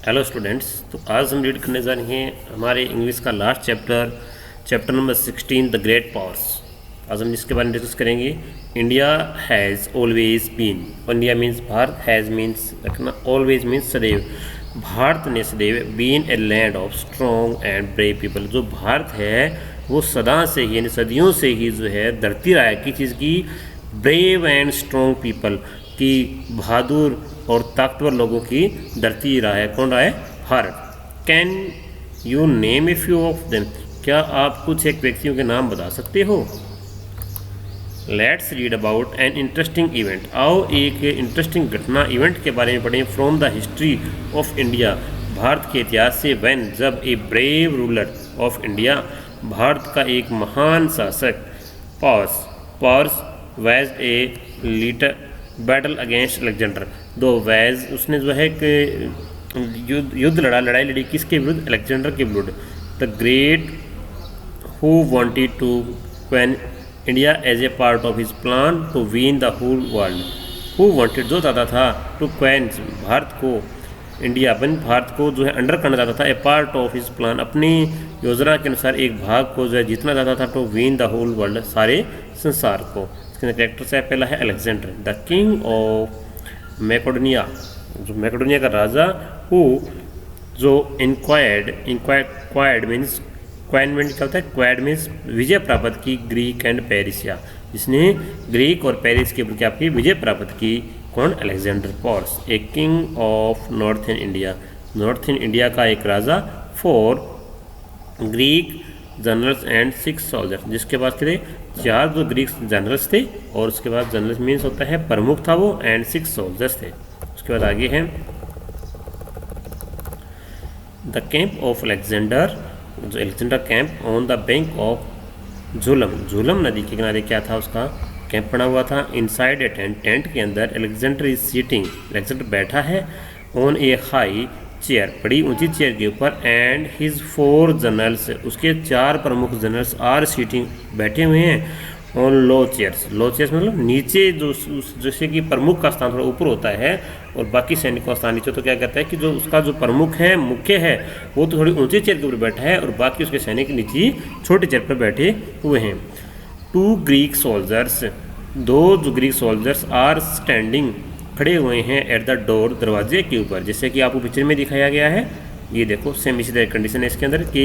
Hello students. तो आज हम रीड करने जा रहे हैं हमारे इंग्लिश का last chapter number 16 the great Porus. आज हम इसके बारे में डिस्कस करेंगे। India has always been, India means Bharat, has means रखना, ऑलवेज मीन्स सदैव। भारत ने सदैव been a land of strong and brave people. जो भारत है वो सदा से ही यानी सदियों से ही जो है धरती रहा है किस चीज़ की, ब्रेव एंड स्ट्रॉन्ग पीपल की, बहादुर और ताकतवर लोगों की धरती रहा है। कौन रहा है? Bharat. Can you name a few of them, क्या आप कुछ एक व्यक्तियों के नाम बता सकते हो? Let's read about an interesting event. आओ एक इंटरेस्टिंग घटना इवेंट के बारे में पढ़ें। From the history of India, Bharat के इतिहास से। व्हेन, जब a brave ruler of India, Bharat का एक महान शासक, Porus was a leader battle against Alexander, दो वैज उसने जो है कि लड़ाई लड़ी किसके विरुद्ध? अलेक्जेंडर के विरुद्ध। The great who wanted to conquer India as a part of his plan to win the whole world. Who wanted, जो चाहता था, टू क्वेन भारत को, इंडिया बन भारत को जो है अंडर करना चाहता था, ए पार्ट ऑफ हिज प्लान अपनी योजना के अनुसार एक भाग को जो है जीतना चाहता था, to win the whole world सारे संसार को। कैरेक्टर्स है, पहला है Alexander the king of Macedonia, जो मैकेडोनिया का राजा, हु जो इंक्वायर्ड मीन्स क्वाइनमेंट क्या होता है? क्वाइड मीन्स विजय प्राप्त की, ग्रीक एंड पेरिसिया, जिसने ग्रीक और पेरिस के ऊपर क्या की? विजय प्राप्त की। कौन? Alexander Porus. A king of northern India, northern India का एक राजा, four Greek generals and 6 soldiers, जिसके पास थे 4 जो ग्रीक जनरल्स थे, और उसके बाद जनरल्स मीन्स होता है प्रमुख था वो, एंड 6 सोल्जर्स थे। उसके बाद आगे है द कैंप ऑफ अलेक्जेंडर, जो Alexander camp on the bank of Jhelum, Jhelum नदी के किनारे क्या था? उसका कैंप बना हुआ था। इनसाइड ए टेंट, टेंट के अंदर अलेक्जेंडर इज सीटिंग, अलेक्जेंडर बैठा है, ऑन ए हाई चेयर, बड़ी ऊंची चेयर के ऊपर, एंड हिज 4 जनरल्स, उसके 4 प्रमुख जनरल्स आर सीटिंग, बैठे हुए हैं, on low chairs. Low chairs मतलब नीचे, जो जैसे कि प्रमुख का स्थान थोड़ा ऊपर होता है और बाकी सैनिकों का स्थान नीचे, तो क्या कहता है कि जो उसका जो प्रमुख है, मुख्य है, वो तो थोड़ी ऊंची चेयर के ऊपर बैठा है और बाकी उसके सैनिक नीचे छोटी चेयर पर बैठे हुए हैं। 2 ग्रीक सोल्जर्स, 2 जो ग्रीक सोल्जर्स आर स्टैंडिंग, खड़े हुए हैं, एट द डोर, दरवाजे के ऊपर, जैसे कि आपको पिक्चर में दिखाया गया है। ये देखो सेम इसी तरह कंडीशन है इसके अंदर कि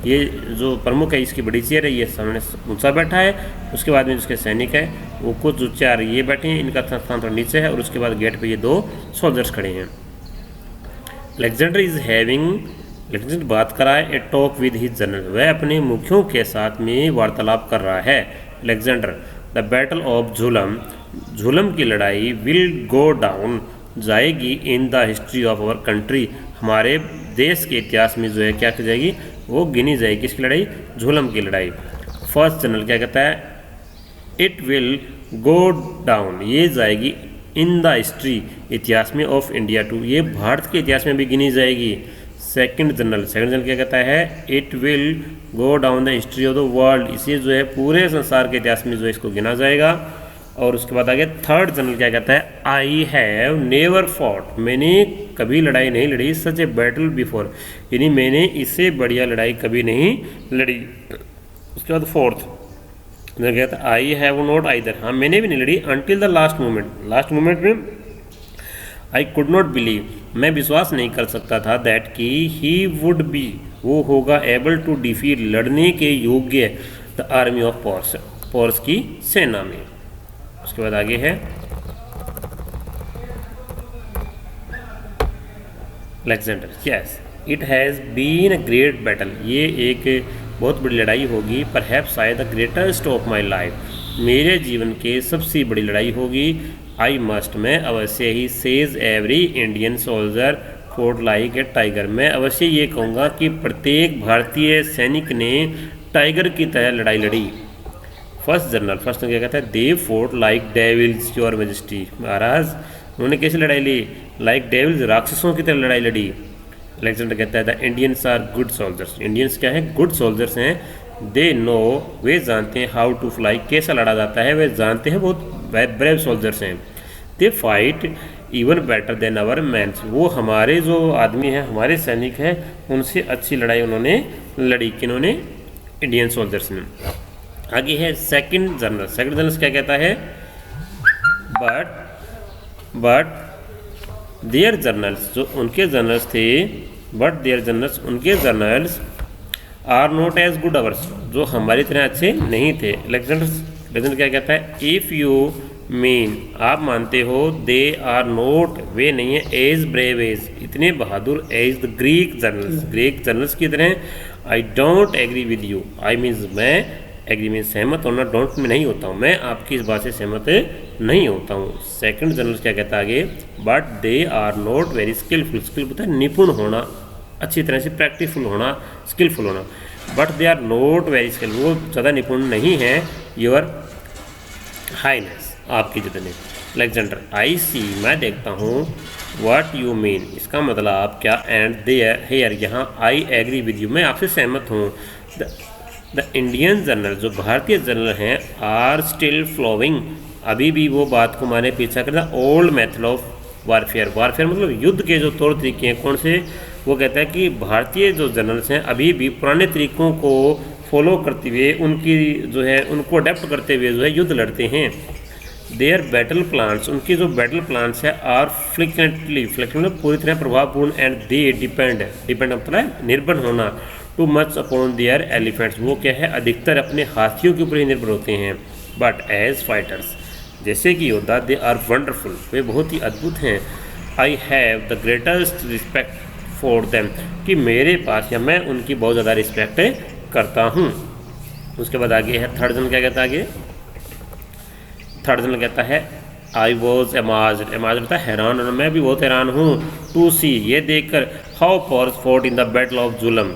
ये जो प्रमुख है इसकी बड़ी चेयर है, ये सामने ऊंचा बैठा है, उसके बाद में उसके सैनिक है वो कुछ जो 4 ये बैठे हैं, इनका स्थान थोड़ा नीचे है, और उसके बाद गेट पे ये 2 सोल्जर्स खड़े हैं। अलेक्जेंडर इज हैविंग, अलेक्जेंडर बात कर रहा है, ए टॉक विद हिज जनरल, वह अपने मुखियों के साथ में वार्तालाप कर रहा है। Alexander the battle of Jhelum, Jhelum की लड़ाई, विल गो डाउन, जाएगी, in the history of our country, हमारे देश के इतिहास में जो है क्या की जाएगी? वो गिनी जाएगी। किसकी लड़ाई? झूलम की लड़ाई। फर्स्ट जनरल क्या कहता है? इट विल गो डाउन, ये जाएगी, इन द हिस्ट्री, इतिहास में, ऑफ इंडिया टू, ये भारत के इतिहास में भी गिनी जाएगी। सेकंड जनरल क्या कहता है? It will go down the history of the world, इसे जो है पूरे संसार के इतिहास में जो है इसको गिना जाएगा। और उसके बाद आगे थर्ड जनरल क्या कहता है? आई हैव नेवर फॉट, मैंने कभी लड़ाई नहीं लड़ी, सच ए बैटल बिफोर, यानी मैंने इससे बढ़िया लड़ाई कभी नहीं लड़ी। उसके बाद फोर्थ जनरल कहता है आई हैव नॉट आइदर, हाँ मैंने भी नहीं लड़ी, until the last moment, last moment में आई कुड नॉट बिलीव, मैं विश्वास नहीं कर सकता था, दैट कि ही वुड बी, वो होगा, एबल टू डिफीट, लड़ने के योग्य, the army of Porus, Porus की सेना में। उसके बाद आगे है Alexander, yes it has been a great battle, ये एक बहुत बड़ी लड़ाई होगी, परहैप्स शायद the greatest of my life, मेरे जीवन के सबसे बड़ी लड़ाई होगी। आई मस्ट, मैं अवश्य ही, says every Indian soldier fought like a tiger, मैं अवश्य ये कहूँगा कि प्रत्येक भारतीय सैनिक ने टाइगर की तरह लड़ाई लड़ी। फर्स्ट जनरल क्या कहता है? They fought like devils your majesty, महाराज उन्होंने कैसे लड़ाई ली? लाइक डेविल्स, राक्षसों की तरह लड़ाई लड़ी। अलेक्जेंडर कहता है the Indians are good soldiers, Indians क्या है? गुड सोल्जर्स हैं। दे नो, वे जानते हैं, हाउ टू फ्लाई, कैसा लड़ा जाता है वे जानते हैं, बहुत ब्रेव सोल्जर्स हैं। They fight even better than our men, वो हमारे जो आदमी हैं, हमारे सैनिक हैं, उनसे अच्छी लड़ाई उन्होंने लड़ी। किन्होंने? इंडियन सोल्जर्स ने। आगे है सेकंड जनरल। सेकंड जनरल क्या कहता है? बट देयर जनरल्स, जो उनके जनरल्स थे, बट देयर जनरल्स, उनके generals are not as good ours, जो हमारी तरह अच्छे नहीं थे। अलेक्जेंडर क्या कहता है? इफ़ यू मीन, आप मानते हो, दे आर नोट, वे नहीं है, एज ब्रेव एज, इतने बहादुर, as the Greek generals, Greek generals की तरह। I don't agree with you, I means मैं, एग्री मीन्स सहमत होना, डोंट में नहीं होता हूँ, मैं आपकी इस बात से सहमत नहीं होता हूँ। सेकंड जनरल क्या कहता है आगे? But they are not very skilful, skill होता है निपुण होना, अच्छी तरह से प्रैक्टिसफुल होना, स्किलफुल होना। But they are not very skill, वो ज़्यादा निपुण नहीं है, योर हाईनेस, आपकी जितने। अलेक्जेंडर, आई सी, मैं देखता हूँ, व्हाट यू मीन, इसका मतलब आप क्या, एंड देयर हेयर, यहाँ, आई एग्री विद यू, मैं आपसे सहमत हूँ। द इंडियन जनरल, जो भारतीय जनरल हैं, आर स्टिल फ्लोइंग, अभी भी वो बात को माने पीछा करता, old method of warfare, warfare मतलब युद्ध के जो तौर तरीके हैं, कौन से? वो कहता है कि भारतीय जो जनरल्स हैं अभी भी पुराने तरीक़ों को फॉलो करते हुए, उनकी जो है उनको अडेप्ट करते हुए जो है युद्ध लड़ते हैं। देयर बैटल प्लान्स, उनके जो बैटल प्लान्स है, आर फ्रिक्वेंटली, फ्रिक्वेंटली पूरी तरह प्रभावपूर्ण, एंड दे डिपेंड, डिपेंड मतलब है निर्भर होना, too much upon their elephants, वो क्या है अधिकतर अपने हाथियों के ऊपर ही निर्भर होते हैं। बट एज फाइटर्स, जैसे कि योद्धा, दे आर वंडरफुल, वे बहुत ही अद्भुत हैं। I have the greatest respect for them, कि मेरे पास या मैं उनकी बहुत ज़्यादा रिस्पेक्ट करता हूँ। उसके बाद आगे है थर्ड जनरल क्या कहता है आगे? थर्ड जनरल कहता है आई वॉज एमाज्ड, एमाज्ड होता है हैरान, और मैं भी बहुत हैरान हूँ, टू सी, ये देखकर, how pores fort in the battle of जुलम,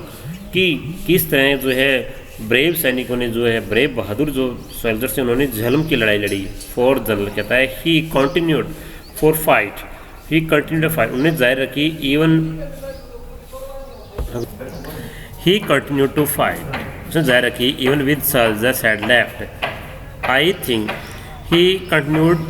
कि किस तरह जो है ब्रेव सैनिकों ने जो है, ब्रेव बहादुर जो सोल्जर्स थे, उन्होंने झेलम की लड़ाई लड़ी। फोर्थ जनरल कहता है he continued for fight, he continued fight, उन्होंने जारी रखी, even he continued to fight, उसने जारी रखी, even with soldiers had left. I think he continued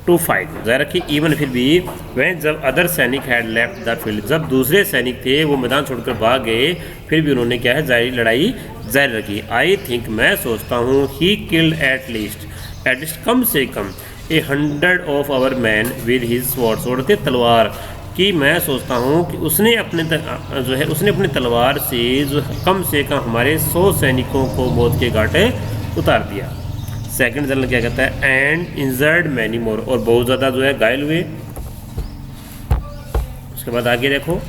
to fight, जारी रखी, इवन फिर भी, वह जब अदर सैनिक हैड लेफ्ट द फील्ड, जब दूसरे सैनिक थे वो मैदान छोड़कर भाग गए, फिर भी उन्होंने क्या है जारी लड़ाई जारी रखी। आई थिंक, मैं सोचता हूँ, ही किल्ड एट लीस्ट कम से कम 100 of our men with his sword, sword थे तलवार, कि मैं सोचता हूँ कि उसने अपने जो है उसने अपनी तलवार से जो कम से कम हमारे 100 सैनिकों को मौत के घाटे उतार दिया। सेकंड जनरल क्या कहता है? एंड इंजर्ड मैनी मोर, और बहुत ज़्यादा जो है घायल हुए। उसके बाद आगे देखो,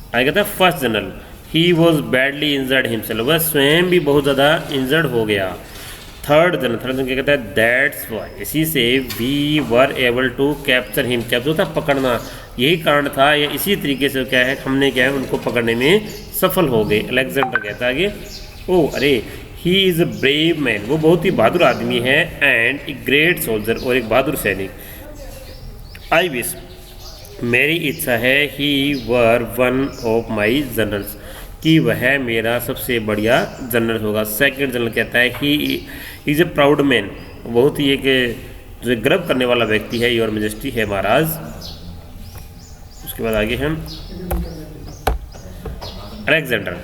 आगे कहता है first general, he was badly injured himself, वह स्वयं भी बहुत ज़्यादा इंजर्ड हो गया। थर्ड जनरल क्या कहता है? दैट्स वाई, इसी से we were able to capture him, capture होता है पकड़ना, यही कारण था, या इसी तरीके से क्या है हमने क्या है उनको पकड़ने में सफल हो गए। अलेक्जेंडर कहता है आगे, ओ अरे, he is a brave man, वो बहुत ही बहादुर आदमी है, एंड ए ग्रेट सोल्जर, और एक बहादुर सैनिक। आई विश, मेरी इच्छा है, ही वर वन ऑफ माई जनरल्स, कि वह मेरा सबसे बढ़िया जनरल होगा। सेकंड जनरल कहता है he is a proud man, बहुत ही एक जो गर्व करने वाला व्यक्ति है, योर मेजेस्टी है महाराज। उसके बाद आगे हम Alexander,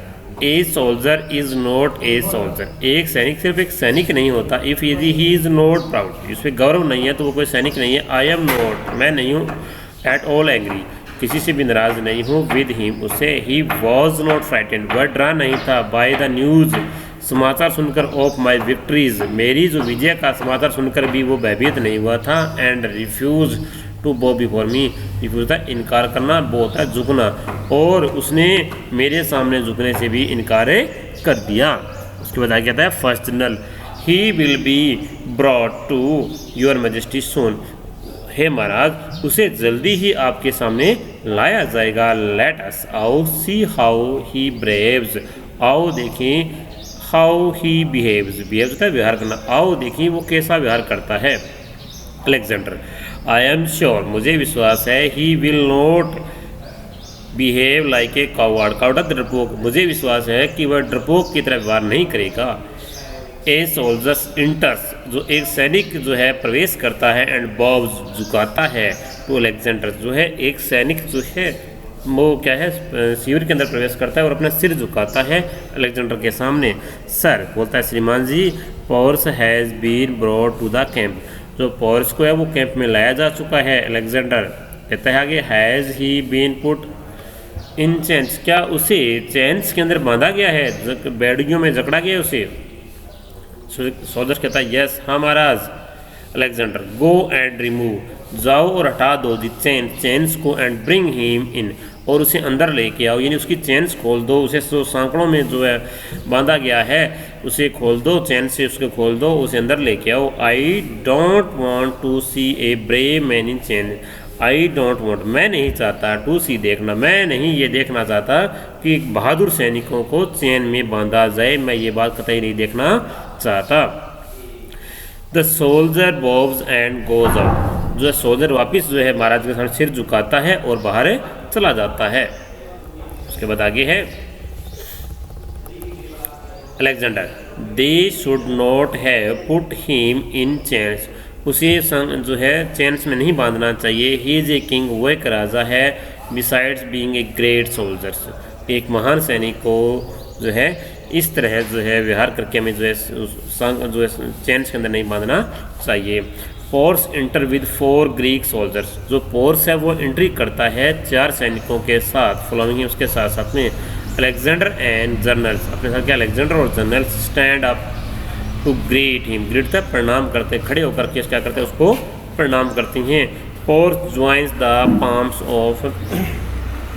a soldier is not a soldier, एक सैनिक सिर्फ एक सैनिक नहीं होता, if he is not proud, इस पर गौरव नहीं है तो वो कोई सैनिक नहीं है। आई एम नॉट, मैं नहीं हूँ, एट ऑल एंग्री, किसी से भी नाराज नहीं हूँ, विद हिम, उससे, ही वॉज नॉट फ्राइटेंड, वह डरा नहीं था, बाय द न्यूज़, समाचार सुनकर, ऑफ माई विक्ट्रीज, मेरी जो विजय का समाचार सुनकर भी वो भयभीत नहीं हुआ था। एंड रिफ्यूज टू बो बिफोर मी, रिफ्यूज था इनकार करना, बो होता है झुकना, और उसने मेरे सामने झुकने से भी इनकार कर दिया। उसके बाद आगे कहता है first general, he will be brought to your majesty soon, हे महाराज उसे जल्दी ही आपके सामने लाया जाएगा। लेट अस, आओ, सी हाउ ही ब्रेव्स, आओ देखें, हाउ ही बिहेव्स, बिहेव्स होता है व्यवहार करना, आओ देखें वो कैसा व्यवहार करता है। अलेक्जेंडर, आई एम श्योर, मुझे विश्वास है, he will not behave like a coward, coward डरपोक, मुझे विश्वास है कि वह डरपोक की तरह व्यवहार नहीं करेगा। ए सोल्जर्स इंटर्स, जो एक सैनिक जो है प्रवेश करता है, एंड बॉब्स झुकाता है, टू अलेक्जेंडर, जो है एक सैनिक जो है वो क्या है शिविर के अंदर प्रवेश करता है और अपना सिर झुकाता है अलेक्जेंडर के सामने। सर बोलता है श्रीमान जी, Porus has been brought to the camp, जो पोर्स को है वो कैंप में लाया जा चुका है। अलेक्जेंडर कहता है आगे, has he been put in chains, क्या उसे चेन्स के अंदर बांधा गया है, बेड़ियों में जकड़ा गया है उसे। सोल्जर कहता है यस हाँ महाराज। अलेक्जेंडर, गो एंड रिमूव, जाओ और हटा दो दी चेन्स को, एंड ब्रिंग हिम इन, और उसे अंदर लेके आओ, यानी उसकी चेन्स खोल दो, उसे सांकड़ों में जो है बांधा गया है उसे खोल दो, चेन से उसको खोल दो, उसे अंदर लेके आओ। I don't want to see a brave man in chain, I don't want, मैं नहीं चाहता, टू सी देखना, मैं नहीं ये देखना चाहता कि बहादुर सैनिकों को चेन में बांधा जाए, मैं ये बात कतई नहीं देखना चाहता। The soldier bobs and goes out, जो है सोल्जर वापिस जो है महाराज के सामने सिर झुकाता है और बाहर चला जाता है। उसके बाद आगे है Alexander, they should not have put him in chains, उसे जो है चेन्स में नहीं बांधना चाहिए। ही इज ए किंग, वो एक राजा है, besides being a great soldiers, एक महान सैनिक को जो है इस तरह जो है व्यवहार करके हमें जो है चेन्स के अंदर नहीं बांधना चाहिए। Pores inter with 4 Greek soldiers, जो पोर्स है वो एंट्री करता है 4 सैनिकों के साथ, फॉलोइंग उसके साथ साथ में अलेक्जेंडर एंड जनरल्स, अपने साथ क्या अलेक्जेंडर और generals stand up to greet him, greet तक प्रणाम करते, खड़े होकर के क्या करते हैं उसको प्रणाम करती हैं। Pores joins the palms of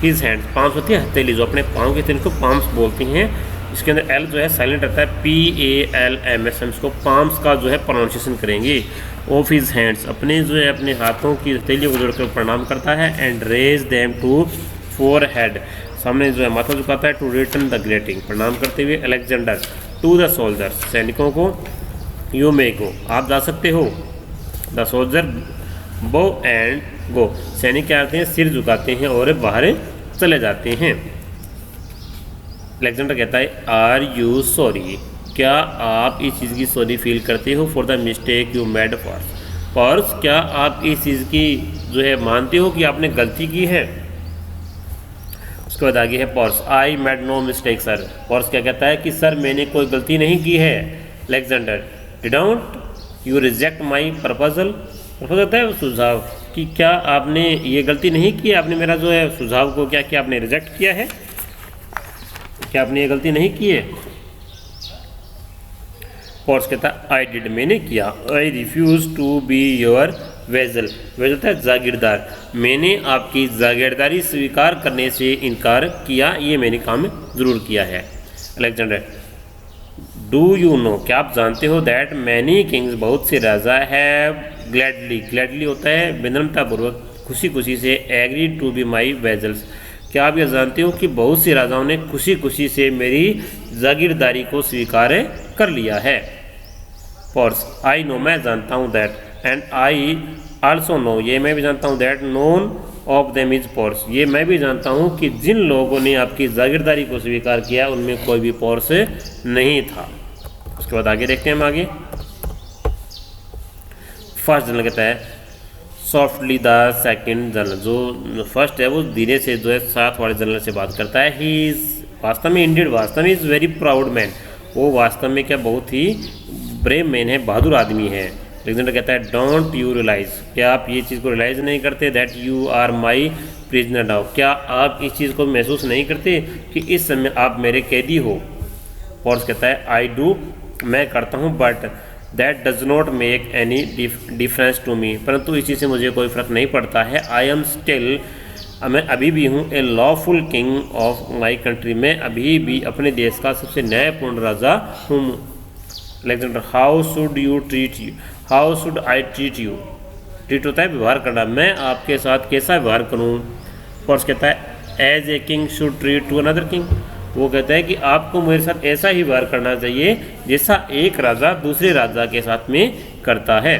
his hands, palms होती है हथेली, जो अपने पाँव की हथेली को पाम्स बोलती हैं, इसके अंदर एल जो है साइलेंट रहता है, PALMS, हम इसको पाम्स का जो है प्रोनाउंसिएशन करेंगे। ऑफ हिज हैंड्स, अपने जो है अपने हाथों की हथेलियों को जोड़कर प्रणाम करता है। And raise them to forehead, सामने जो है माथा झुकाता है, टू रिटर्न द ग्रीटिंग, प्रणाम करते हुए। अलेक्जेंडर टू द सोल्जर्स, सैनिकों को, यू मे गो, आप जा सकते हो। The soldier bow and go, सैनिक क्या करते हैं सिर झुकाते हैं और बाहर चले जाते हैं। अलेक्जेंडर कहता है आर यू सॉरी, क्या आप इस चीज़ की सॉरी फील करते हो, for the mistake you made pores, क्या आप इस चीज़ की जो है मानते हो कि आपने गलती की है। उसके बाद आगे है Porus, I made no mistake sir, Porus क्या कहता है कि सर मैंने कोई गलती नहीं की है। Alexander, didn't you reject my proposal, proposal होता है सुझाव, कि क्या आपने ये गलती नहीं की, आपने मेरा जो है सुझाव को क्या किया, आपने रिजेक्ट किया है, क्या आपने ये गलती नहीं की है। पोर्स कहता है आई डिड, मैंने किया। I refuse to be your vassal, vassal होता है जागीरदार, मैंने आपकी जागीरदारी स्वीकार करने से इनकार किया, ये मैंने काम जरूर किया है। अलेक्जेंडर, डू यू नो, क्या आप जानते हो, दैट मैनी किंग्स, बहुत से राजा है, ग्लैडली, ग्लैडली होता है विनम्रतापूर्वक, खुशी खुशी से, agree to be my vassals, क्या आप यह जानते हो कि बहुत से राजाओं ने खुशी खुशी से मेरी जागीरदारी को स्वीकार कर लिया है। पोर्स, आई नो, मैं जानता हूँ, that, and I also know, ये मैं भी जानता हूँ, that none of them is Porus, ये मैं भी जानता हूँ कि जिन लोगों ने आपकी जागीरदारी को स्वीकार किया उनमें कोई भी पोर्स नहीं था। उसके बाद आगे देखते हैं हम आगे। फर्स्ट जनरल कहता है सॉफ्टली द सेकंड जनरल, जो फर्स्ट है वो धीरे से जो है साथ वाले जनरल से बात करता है। ही इज, वास्तव में इंडीड, वास्तव में इज़ वेरी प्राउड मैन, वो वास्तव में क्या बहुत ही ब्रेव मैन है, बहादुर आदमी है। अलेक्जेंडर कहता है डोंट यू रियलाइज, क्या आप ये चीज़ को रियलाइज़ नहीं करते, that you are my prisoner now, क्या आप इस चीज़ को महसूस नहीं करते कि इस समय आप मेरे कैदी हो। पोर्स कहता है आई डू, मैं करता हूँ, but that does not make any difference to me, परंतु इस चीज़ से मुझे कोई फ़र्क नहीं पड़ता है। आई एम स्टिल, मैं अभी भी हूँ a lawful king of my country, मैं अभी भी अपने देश का सबसे न्यायपूर्ण राजा हूँ। Alexander, how should you treat you, how should I treat you, treat होता है व्यवहार करना, मैं आपके साथ कैसा व्यवहार करूँ। पोर्स कहता है as a king should treat to another king, वो कहता है कि आपको मेरे साथ ऐसा ही व्यवहार करना चाहिए जैसा एक राजा दूसरे राजा के साथ में करता है।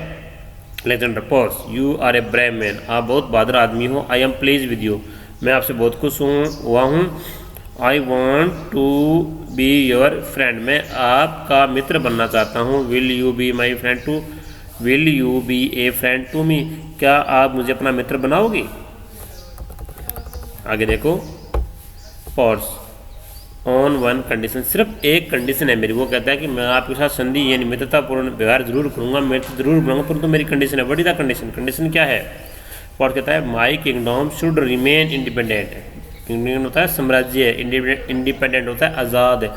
Alexander, Porus, you are a brave man, आप बहुत बहादुर आदमी हो। I am please with you, मैं आपसे बहुत खुश हुआ हूँ। I want to be your friend, मैं आपका मित्र बनना चाहता हूँ। Will you be my friend too, will you be a friend to me, क्या आप मुझे अपना मित्र बनाओगे। आगे देखो, पॉज ऑन वन कंडीशन, सिर्फ एक कंडीशन है मेरी, वो कहता है कि मैं आपके साथ संधि यानी मित्रतापूर्ण व्यवहार जरूर करूँगा, मित्र जरूर बनाऊंगा, परंतु मेरी कंडीशन है। What is the condition, condition क्या है। पॉज कहता है माई kingdom should remain independent, kingdom होता है साम्राज्य, इंडिपेंडेंट होता है आज़ाद,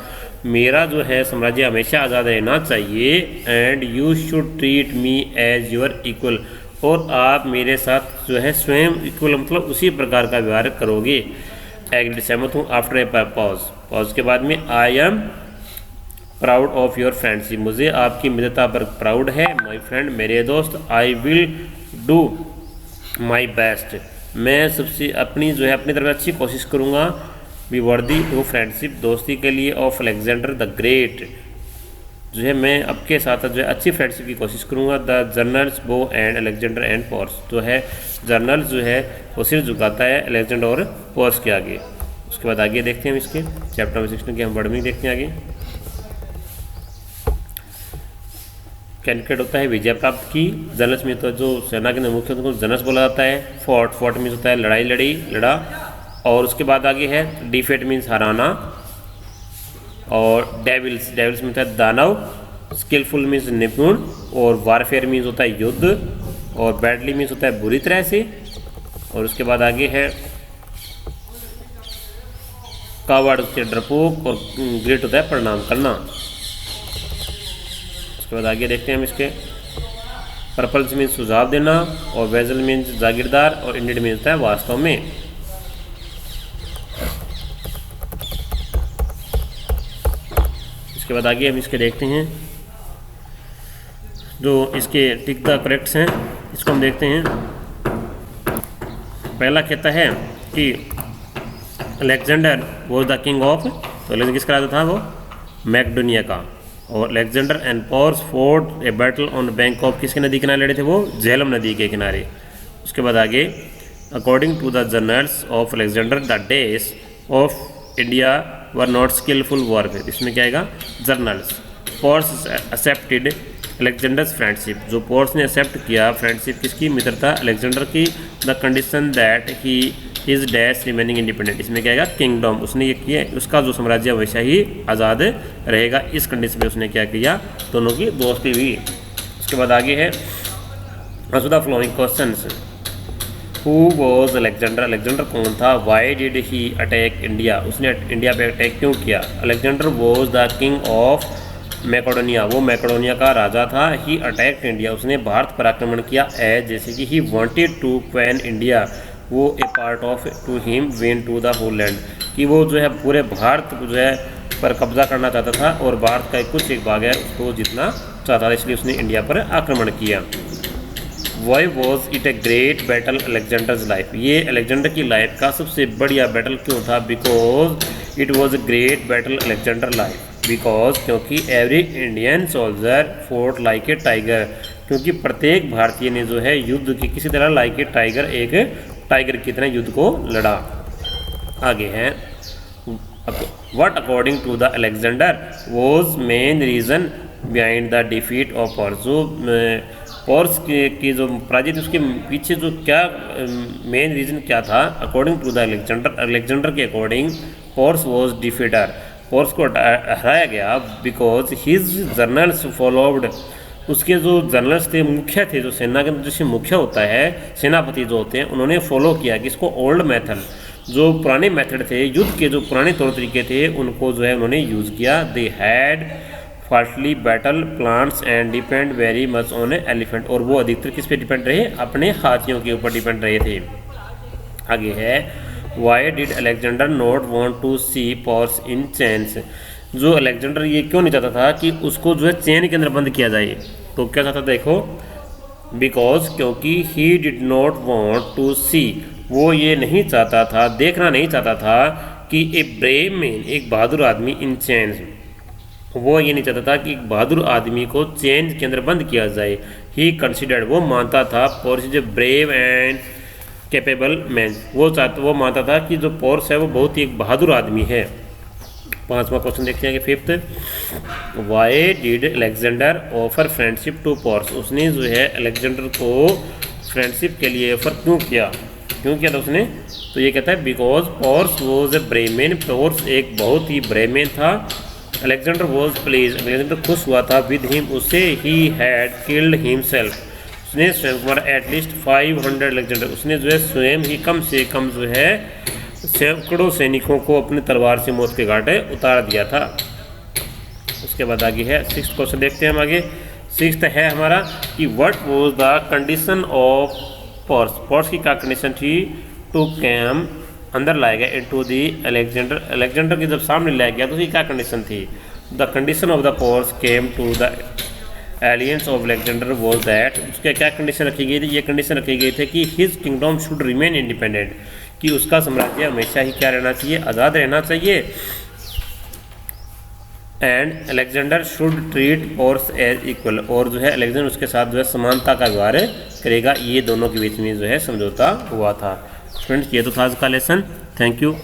मेरा जो है साम्राज्य हमेशा आज़ाद रहना चाहिए। And you should treat me as your equal, और आप मेरे साथ जो है स्वयं इक्वल मतलब उसी प्रकार का व्यवहार करोगे। एग्रीड, सहमत हूँ। आफ्टर ए पॉज, पॉज के बाद में I am proud of your friendship, मुझे आपकी मित्रता पर प्राउड है। माई फ्रेंड, मेरे दोस्त। I will do my best, मैं सबसे अपनी जो है अपनी तरफ अच्छी कोशिश करूँगा। बी वर्दी वो फ्रेंडशिप, दोस्ती के लिए। ऑफ अलेक्जेंडर द ग्रेट, जो है मैं आपके साथ जो है अच्छी फ्रेंडशिप की कोशिश करूँगा। The journals bow and Alexander and pores, जो है जर्नल्स जो है वो सिर झुकाता है अलेक्जेंडर और पोर्स के आगे। उसके बाद आगे देखते हैं हम इसके चैप्टर नंबर 16 के हम वर्ड में देखते हैं आगे। कैंडिडेट होता है विजय प्राप्त की, जर्नल्स में तो जो सेना के मुख्य को जर्नल्स बोला जाता है। फोर्ट, फोर्ट मीन्स होता है लड़ाई लड़ी, लड़ा। और उसके बाद आगे है डिफेट मीन्स हराना। और डेविल्स, डेविल्स में होता है दानव। स्किलफुल मीन्स निपुण। और वारफेयर मीन्स होता है युद्ध। और बैडली मीन्स होता है बुरी तरह से। और उसके बाद आगे है कावर्ड से डरपोक। और ग्रेट होता है प्रणाम करना। उसके बाद आगे देखते हैं हम इसके पर्पल्स मीन्स सुझाव देना। और वेजल मीन्स जागीरदार। और इंडिड मीन्स होता है वास्तव में। इसके बाद आगे हम इसके देखते हैं जो इसके टिक द करेक्ट्स हैं, इसको हम देखते हैं। पहला कहता है कि Alexander was the king of, तो अलेक्जेंडर किसका राजा था, वो मैकडोनिया का। और Alexander and pores fort a battle on bank of, किसके नदी किनारे लड़े थे, वो झेलम नदी के किनारे। उसके बाद आगे according to the journals of Alexander the days of India were not skilful warfare, इसमें क्या आएगा journals. Porus accepted Alexander's friendship, जो पोर्स ने एक्सेप्ट किया फ्रेंडशिप किसकी, मित्रता अलेक्जेंडर की। The condition that he is dash remaining independent, इसमें क्या आएगा किंगडम, उसने ये किया उसका जो साम्राज्य हमेशा ही आज़ाद रहेगा। इस कंडीशन में उसने क्या किया, दोनों की दोस्ती हुई। उसके बाद आगे है answer the flowing questions. Who was Alexander, Alexander कौन था। Why did he attack India, उसने इंडिया पे अटैक क्यों किया। Alexander was the king of Macedonia, वो मैकेडोनिया का राजा था। ही अटैक्ड इंडिया, उसने भारत पर आक्रमण किया। एज जैसे कि he wanted to conquer India, वो a part of to him when to the whole land, कि वो जो है पूरे भारत को जो है पर कब्जा करना चाहता था और भारत का कुछ एक भाग है उसको जीतना चाहता था, इसलिए उसने इंडिया पर आक्रमण किया। Why was it a great battle Alexander's life, ये अलेक्जेंडर की लाइफ का सबसे बढ़िया बैटल क्यों था। Because it was a great battle Alexander life, because क्योंकि every Indian soldier fought like a tiger, क्योंकि प्रत्येक भारतीय ने जो है युद्ध की किसी तरह लाइक ए टाइगर, एक टाइगर की तरह युद्ध को लड़ा। आगे है what according to the Alexander was main reason behind the defeat of Porus, जो पोर्स की जो पराजित उसके पीछे जो क्या मेन रीजन क्या था। According to the Alexander, Alexander के according Porus was defeater, Porus को हराया गया। बिकॉज हिज जर्नल्स फॉलोड, उसके जो जर्नल्स थे, मुखिया थे, जो सेना के जैसे मुखिया होता है, सेनापति जो होते हैं, उन्होंने फॉलो किया कि इसको ओल्ड मेथड, जो पुराने मेथड थे युद्ध के, जो पुराने तौर तरीके थे, उनको जो है उन्होंने यूज़ किया। They had fastly battle plans and depend very much on elephant, और वो अधिकतर किस पे डिपेंड रहे, अपने हाथियों के ऊपर डिपेंड रहे थे। आगे है why did Alexander not want to see Porus in chains, जो अलेक्जेंडर ये क्यों नहीं चाहता था कि उसको जो है चेन के अंदर बंद किया जाए। तो क्या चाहता, देखो बिकॉज क्योंकि he did not want to see, वो ये नहीं चाहता था, देखना नहीं चाहता था कि ए ब्रेव मैन, एक बहादुर आदमी इन चेन्स, वो ये नहीं चाहता था कि एक बहादुर आदमी को चेन के अंदर बंद किया जाए। ही कंसिडर्ड, वो मानता था pores is brave and capable man, वो मानता था कि जो पोर्स है वो बहुत ही एक बहादुर आदमी है। 5वां क्वेश्चन देखते हैं कि fifth, why did Alexander offer friendship to Porus, उसने जो है अलेक्जेंडर को फ्रेंडशिप के लिए ऑफर क्यों किया था उसने? तो ये कहता है because pores was a Bremen, pores एक बहुत ही ब्रेमेन था। अलेक्जेंडर वॉज प्लीज, अलेक्जेंडर खुश हुआ था विद हिम, उससे ही हैड किल्ड हिमसेल्फ, उसने स्वयं को मारा एटलीस्ट 500 अलेक्जेंडर, उसने जो है स्वयं ही कम से कम जो है सैकड़ों सैनिकों को अपने तलवार से मौत के घाटे उतार दिया था। उसके बाद आगे है 6th क्वेश्चन देखते हैं हम आगे। 6th है हमारा कि what was the condition of pores, pores की क्या कंडीशन थी? टू कैम, अंदर लाया गया इनटू दी अलेक्जेंडर, अलेक्जेंडर की जब सामने लाया गया तो उसकी क्या कंडीशन थी? The condition of the Porus came to the aliens of Alexander was that, उसके क्या कंडीशन रखी गई थी? ये कंडीशन रखी गई थी कि his kingdom should remain independent, कि उसका साम्राज्य हमेशा ही क्या रहना चाहिए? आज़ाद रहना चाहिए। And Alexander should treat Porus as equal, और जो है अलेक्जेंडर उसके साथ जो है समानता का व्यवहार करेगा। ये दोनों के बीच में जो है समझौता हुआ था। फ्रेंड्स ये तो था आज का लेसन। Thank you.